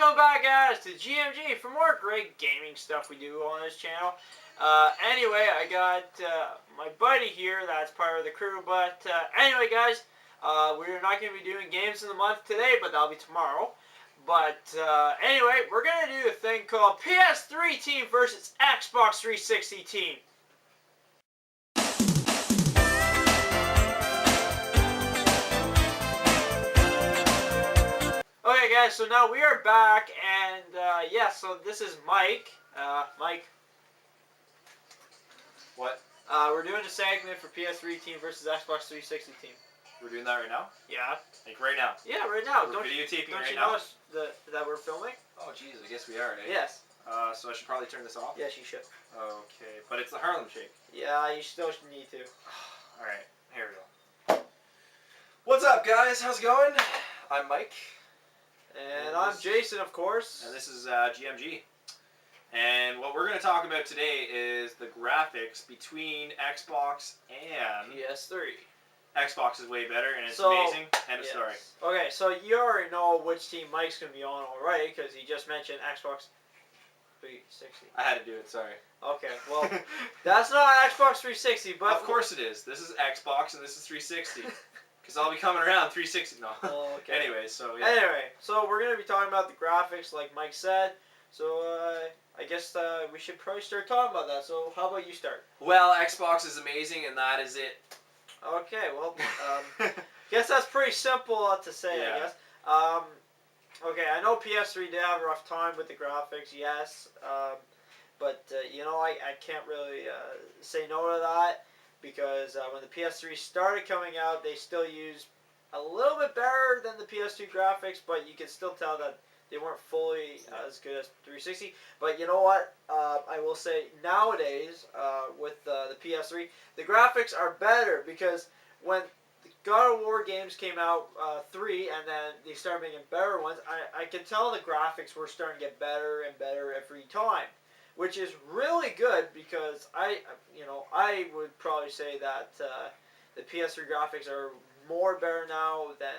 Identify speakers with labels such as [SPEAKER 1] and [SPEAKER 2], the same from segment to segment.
[SPEAKER 1] welcome back, guys, to GMG for more great gaming stuff we do on this channel. Anyway, I got my buddy here that's part of the crew, but anyway, guys, we're not going to be doing games of the month today, but that'll be tomorrow. But anyway, we're going to do a thing called PS3 team versus Xbox 360 team. Okay, guys, so now we are back, and yeah, so this is Mike. Mike.
[SPEAKER 2] What?
[SPEAKER 1] We're doing a segment for PS3 team versus Xbox 360 team.
[SPEAKER 2] We're doing that right now?
[SPEAKER 1] Yeah.
[SPEAKER 2] Like right now?
[SPEAKER 1] Yeah, right now.
[SPEAKER 2] We're videotaping
[SPEAKER 1] don't
[SPEAKER 2] right
[SPEAKER 1] you
[SPEAKER 2] now?
[SPEAKER 1] notice that we're filming?
[SPEAKER 2] Oh, jeez, I guess we are, eh?
[SPEAKER 1] Yes.
[SPEAKER 2] So I should probably turn this off?
[SPEAKER 1] Yes, you should.
[SPEAKER 2] Okay, but it's the Harlem Shake.
[SPEAKER 1] Yeah, you still need to.
[SPEAKER 2] Alright, here we go. What's up, guys? How's it going? I'm Mike.
[SPEAKER 1] And I'm Jason, of course.
[SPEAKER 2] And this is GMG. And what we're going to talk about today is the graphics between Xbox and
[SPEAKER 1] PS3.
[SPEAKER 2] Xbox is way better, and it's amazing. End of story.
[SPEAKER 1] Okay, so you already know which team Mike's going to be on already, because he just mentioned Xbox 360.
[SPEAKER 2] I had to do it, sorry.
[SPEAKER 1] Okay, well, that's not Xbox 360, but...
[SPEAKER 2] Of course it is. This is Xbox, and this is 360. Because I'll be coming around 360. No.
[SPEAKER 1] Oh, okay.
[SPEAKER 2] Anyway, so yeah.
[SPEAKER 1] Anyway, so we're going to be talking about the graphics, like Mike said. So I guess we should probably start talking about that. So how about you start?
[SPEAKER 2] Well, Xbox is amazing, and that is it.
[SPEAKER 1] Okay, well, guess that's pretty simple to say,
[SPEAKER 2] yeah.
[SPEAKER 1] I guess. Okay, I know PS3 did have a rough time with the graphics, yes. But, you know, I can't really say no to that. Because when the PS3 started coming out, they still used a little bit better than the PS2 graphics, but you can still tell that they weren't fully as good as 360. But you know what? I will say nowadays, with the PS3, the graphics are better because when the God of War games came out, 3, and then they started making better ones, I can tell the graphics were starting to get better and better every time. Which is really good because I would probably say that the PS3 graphics are more better now than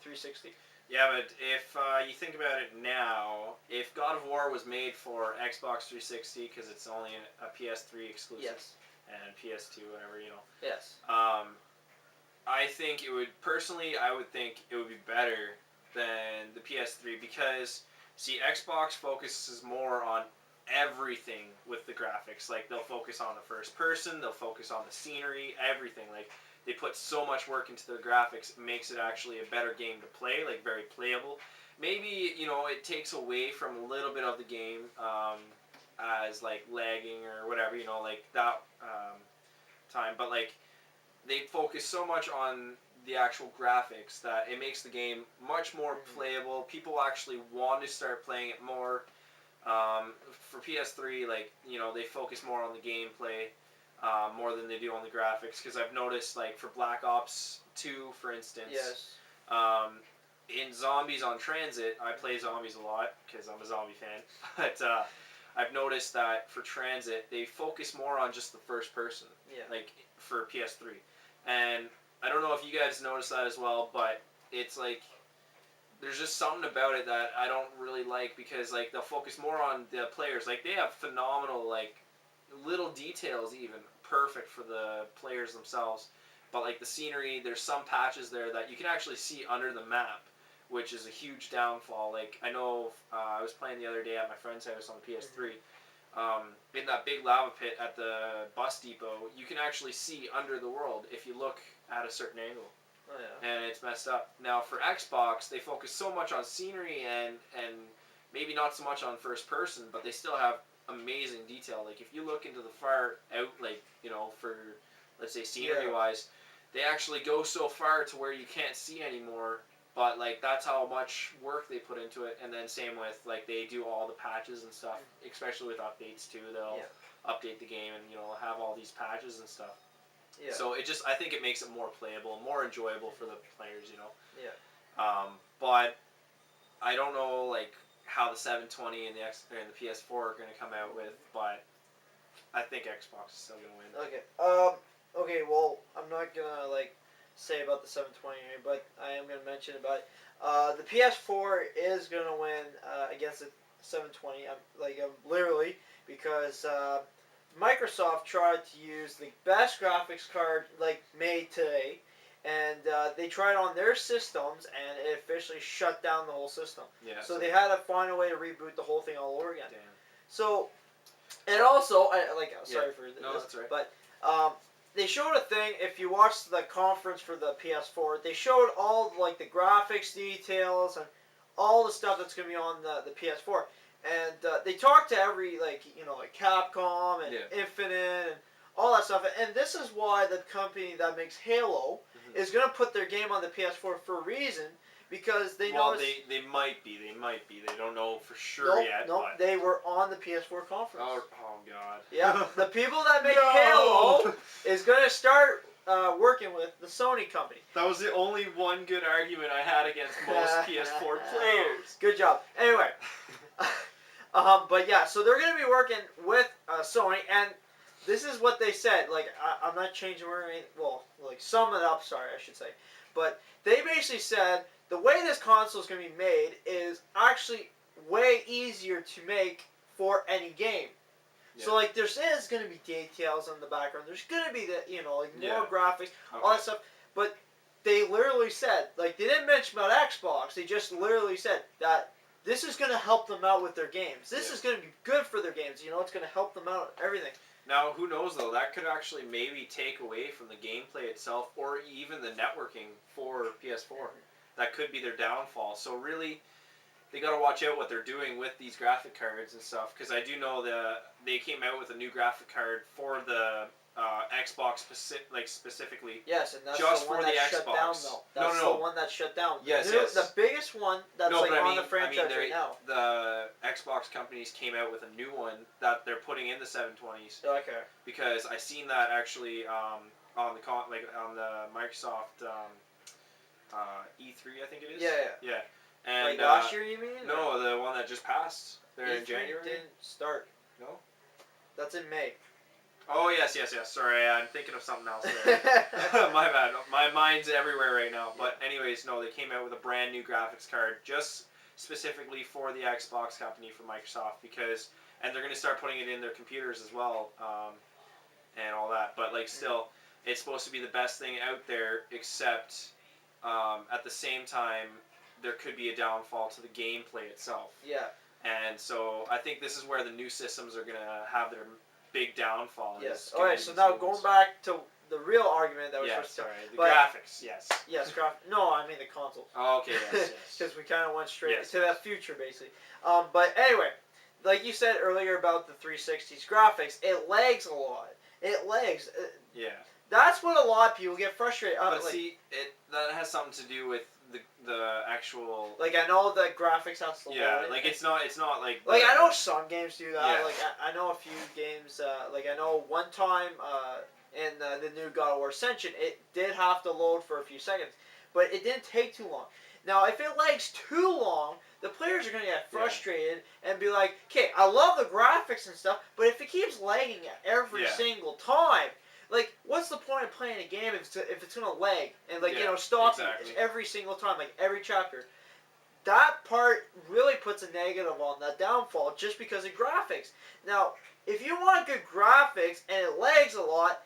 [SPEAKER 1] 360.
[SPEAKER 2] Yeah, but if you think about it now, if God of War was made for Xbox 360 because it's only a PS3 exclusive,
[SPEAKER 1] yes,
[SPEAKER 2] and PS2, whatever, you know.
[SPEAKER 1] Yes.
[SPEAKER 2] I think it would I would think it would be better than the PS3 because see, Xbox focuses more on everything with the graphics. Like they'll focus on the first person, they'll focus on the scenery, everything. Like they put so much work into their graphics, it makes it actually a better game to play, like very playable. Maybe, you know, it takes away from a little bit of the game as like lagging or whatever, you know, like that time. But like they focus so much on the actual graphics that it makes the game much more playable. People actually want to start playing it more. For PS3, like, you know, they focus more on the gameplay more than they do on the graphics, because I've noticed, like, for Black Ops 2, for instance,
[SPEAKER 1] yes.
[SPEAKER 2] In Zombies on Transit, I play zombies a lot, because I'm a zombie fan, but I've noticed that for Transit, they focus more on just the first person, like, for PS3, and I don't know if you guys noticed that as well, but it's like, there's just something about it that I don't really like because like they'll focus more on the players. Like they have phenomenal like little details, even perfect for the players themselves. But like the scenery, there's some patches there that you can actually see under the map, which is a huge downfall. Like I know I was playing the other day at my friend's house on the PS3. In that big lava pit at the bus depot, you can actually see under the world if you look at a certain angle.
[SPEAKER 1] Oh, yeah.
[SPEAKER 2] And it's messed up. Now for Xbox, they focus so much on scenery and maybe not so much on first person, but they still have amazing detail. Like if you look into the far out, like, you know, for let's say scenery wise, they actually go so far to where you can't see anymore. But like that's how much work they put into it. And then same with like they do all the patches and stuff, especially with updates too. They'll update the game and, you know, have all these patches and stuff. Yeah. So it just, I think it makes it more playable, more enjoyable for the players, you know.
[SPEAKER 1] Yeah.
[SPEAKER 2] But I don't know like how the 720 and the PS4 are going to come out with, but I think Xbox is still going to win.
[SPEAKER 1] Okay. Okay. Well, I'm not gonna like say about the 720, but I am going to mention about it. The PS4 is going to win against the 720. Literally, because Microsoft tried to use the best graphics card made today, and they tried on their systems, and it officially shut down the whole system.
[SPEAKER 2] Yeah.
[SPEAKER 1] So they had to find a way to reboot the whole thing all over again.
[SPEAKER 2] Damn.
[SPEAKER 1] So, and also, sorry for this,
[SPEAKER 2] no, that's right.
[SPEAKER 1] but they showed a thing. If you watch the conference for the PS4, they showed all the graphics details and all the stuff that's going to be on the PS4. And they talked to every Capcom and Infinite and all that stuff. And this is why the company that makes Halo is going to put their game on the PS4 for a reason, because they know.
[SPEAKER 2] Well, they might be. They don't know for sure yet.
[SPEAKER 1] Nope,
[SPEAKER 2] but...
[SPEAKER 1] they were on the PS4 conference.
[SPEAKER 2] Oh God.
[SPEAKER 1] Yeah, the people that make Halo is going to start working with the Sony company.
[SPEAKER 2] That was the only one good argument I had against most PS4 players.
[SPEAKER 1] Good job. Anyway. But yeah, so they're going to be working with Sony, and this is what they said. I'm not changing or anything. Well, sum it up, sorry, I should say. But they basically said the way this console is going to be made is actually way easier to make for any game. Yeah. So there is going to be details in the background. There's going to be more graphics, all that stuff. But they literally said, they didn't mention about Xbox. They just literally said that this is going to help them out with their games. This is going to be good for their games. It's going to help them out, everything.
[SPEAKER 2] Now, who knows, though? That could actually maybe take away from the gameplay itself or even the networking for PS4. That could be their downfall. So really, they got to watch out what they're doing with these graphic cards and stuff. Because I do know that they came out with a new graphic card for the Xbox specifically.
[SPEAKER 1] Yes, and that's
[SPEAKER 2] just
[SPEAKER 1] the one
[SPEAKER 2] for
[SPEAKER 1] that
[SPEAKER 2] the
[SPEAKER 1] shut
[SPEAKER 2] Xbox.
[SPEAKER 1] down, though. That's the one that shut down.
[SPEAKER 2] Yes,
[SPEAKER 1] The biggest one that's on the franchise right now.
[SPEAKER 2] The Xbox companies came out with a new one that they're putting in the 720s.
[SPEAKER 1] Okay.
[SPEAKER 2] Because I seen that actually on the Microsoft E3, I think it is.
[SPEAKER 1] Yeah.
[SPEAKER 2] And
[SPEAKER 1] last year, you mean?
[SPEAKER 2] No, the one that just passed. There
[SPEAKER 1] E3
[SPEAKER 2] in January.
[SPEAKER 1] Didn't start.
[SPEAKER 2] No.
[SPEAKER 1] That's in May.
[SPEAKER 2] Oh yes. Sorry, I'm thinking of something else there. My bad. My mind's everywhere right now. But anyways, no, they came out with a brand new graphics card just specifically for the Xbox company for Microsoft and they're going to start putting it in their computers as well, and all that. But still, it's supposed to be the best thing out there. Except at the same time, there could be a downfall to the gameplay itself.
[SPEAKER 1] Yeah.
[SPEAKER 2] And so I think this is where the new systems are going to have their big downfall.
[SPEAKER 1] Yes. Alright, so now going back to the real argument that was supposed to...
[SPEAKER 2] the graphics, yes.
[SPEAKER 1] Yes, no, I mean the console.
[SPEAKER 2] Oh, okay, yes.
[SPEAKER 1] Because we kind of went straight to that future, basically. But anyway, like you said earlier about the 360's graphics, it lags a lot. It lags.
[SPEAKER 2] Yeah.
[SPEAKER 1] That's what a lot of people get frustrated.
[SPEAKER 2] But that has something to do with the actual.
[SPEAKER 1] I know the graphics has to.
[SPEAKER 2] Yeah, it's not like.
[SPEAKER 1] I know some games do that.
[SPEAKER 2] Yeah.
[SPEAKER 1] I know a few games. I know one time in the new God of War Ascension, it did have to load for a few seconds, but it didn't take too long. Now, if it lags too long, the players are going to get frustrated and be like, okay, I love the graphics and stuff, but if it keeps lagging every single time, what's the point of playing a game if it's going to lag and, stop every single time, every chapter? That part really puts a negative on that downfall just because of graphics. Now, if you want good graphics and it lags a lot,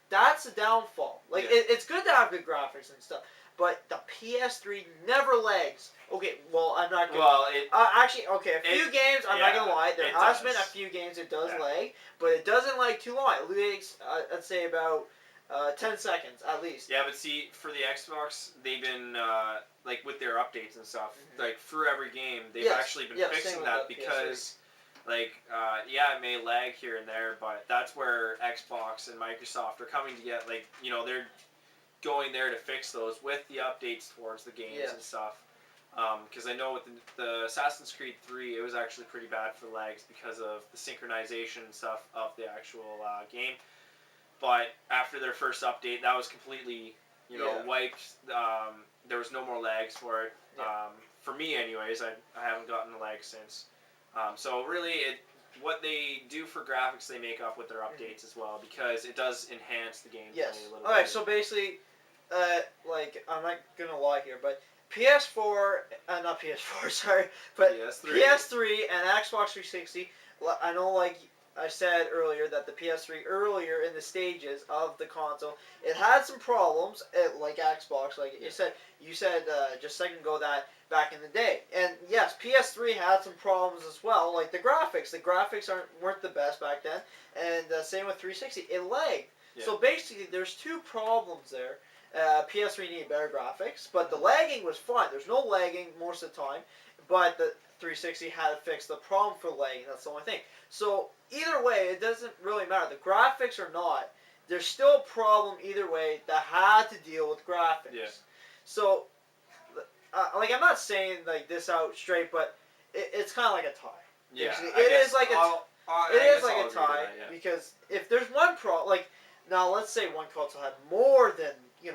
[SPEAKER 1] that's a downfall. It's good to have good graphics and stuff. But the PS3 never lags. Okay, well, I'm not gonna...
[SPEAKER 2] Well,
[SPEAKER 1] actually, okay, a few games, I'm not gonna lie, there has been a few games it does lag, but it doesn't lag too long. It lags, I'd say about 10 seconds, at least.
[SPEAKER 2] Yeah, but see, for the Xbox, they've been, with their updates and stuff, through every game, they've actually been fixing that because... it may lag here and there, but that's where Xbox and Microsoft are coming to get, they're going there to fix those with the updates towards the games and stuff. Because I know with the Assassin's Creed 3, it was actually pretty bad for lags because of the synchronization and stuff of the actual game. But after their first update, that was completely, wiped. There was no more lags for it. For me, anyways, I haven't gotten the lag since. So really, what they do for graphics, they make up with their updates as well, because it does enhance the gameplay a little bit.
[SPEAKER 1] Alright, so basically, like I'm not gonna lie here, but PS4, not PS4, sorry, but
[SPEAKER 2] PS3.
[SPEAKER 1] PS3 and Xbox 360. I know, like I said earlier, that the PS3 earlier in the stages of the console, it had some problems, like Xbox, like you said just a second ago that back in the day, and yes, PS3 had some problems as well, like the graphics. The graphics weren't the best back then, and same with 360. It lagged.
[SPEAKER 2] Yeah.
[SPEAKER 1] So basically, there's two problems there. PS3 needed better graphics, but the lagging was fine. There's no lagging most of the time, but the 360 had to fix the problem for lagging. That's the only thing. So either way, it doesn't really matter. The graphics or not, there's still a problem either way that had to deal with graphics.
[SPEAKER 2] Yeah.
[SPEAKER 1] So, like, I'm not saying like this out straight, but it's kind of like a tie.
[SPEAKER 2] Yeah.
[SPEAKER 1] It is like a tie
[SPEAKER 2] yeah.
[SPEAKER 1] because if there's one like. Now, let's say one console had more than,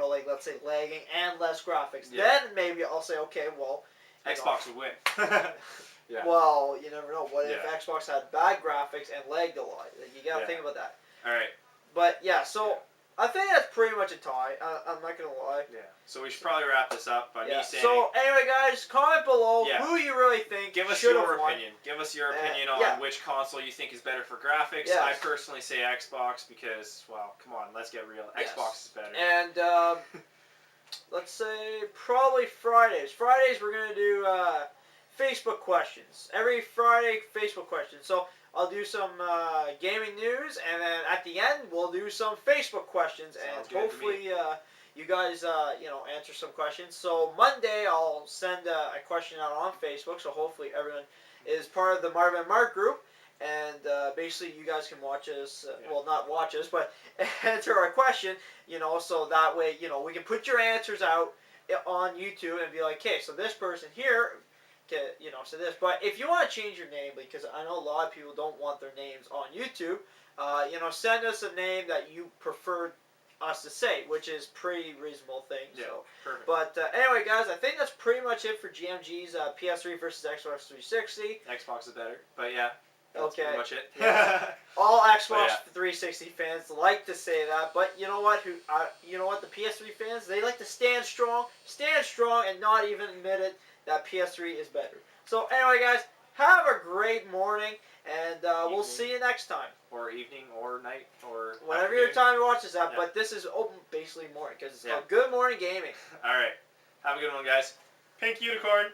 [SPEAKER 1] like, let's say, lagging and less graphics.
[SPEAKER 2] Yeah.
[SPEAKER 1] Then maybe I'll say, okay, well...
[SPEAKER 2] Xbox would win. Yeah.
[SPEAKER 1] Well, you never know. What if
[SPEAKER 2] Yeah.
[SPEAKER 1] Xbox had bad graphics and lagged a lot? You gotta
[SPEAKER 2] Yeah.
[SPEAKER 1] think about that.
[SPEAKER 2] Alright.
[SPEAKER 1] But, yeah, so... I think that's pretty much a tie. I'm not gonna lie.
[SPEAKER 2] Yeah. So we should probably wrap this up by me saying...
[SPEAKER 1] So, anyway, guys, comment below who you really think
[SPEAKER 2] Give us
[SPEAKER 1] should
[SPEAKER 2] your
[SPEAKER 1] have won.
[SPEAKER 2] opinion. Give us your opinion on which console you think is better for graphics.
[SPEAKER 1] Yes.
[SPEAKER 2] I personally say Xbox because, well, come on, let's get real.
[SPEAKER 1] Yes.
[SPEAKER 2] Xbox is better.
[SPEAKER 1] And, let's say probably Fridays. Fridays we're going to do Facebook questions. Every Friday, Facebook questions. So I'll do some gaming news, and then at the end we'll do some Facebook questions,
[SPEAKER 2] Sounds
[SPEAKER 1] and hopefully you guys answer some questions. So Monday I'll send a question out on Facebook, so hopefully everyone is part of the Marvin and Mark group, and basically you guys can watch us, well, not watch us, but answer our question, so that way, we can put your answers out on YouTube and be like, okay, so this person here, so this. But if you want to change your name, because I know a lot of people don't want their names on YouTube, send us a name that you prefer us to say, which is pretty reasonable thing.
[SPEAKER 2] Yeah,
[SPEAKER 1] so.
[SPEAKER 2] perfect.
[SPEAKER 1] But anyway, guys, I think that's pretty much it for GMG's PS3 versus Xbox 360.
[SPEAKER 2] Xbox is better, but yeah. That's
[SPEAKER 1] Okay.
[SPEAKER 2] pretty much it.
[SPEAKER 1] Yeah. All Xbox
[SPEAKER 2] yeah.
[SPEAKER 1] 360 fans like to say that, but you know what? The PS3 fans, they like to stand strong, and not even admit it that PS3 is better. So anyway, guys, have a great morning, and we'll see you next time.
[SPEAKER 2] Or evening, or night, or
[SPEAKER 1] whatever
[SPEAKER 2] afternoon.
[SPEAKER 1] your time to watch this at.
[SPEAKER 2] Yeah.
[SPEAKER 1] But this is open basically morning because it's
[SPEAKER 2] Yeah.
[SPEAKER 1] called Good Morning Gaming.
[SPEAKER 2] All right. Have a good one, guys. Pink unicorn.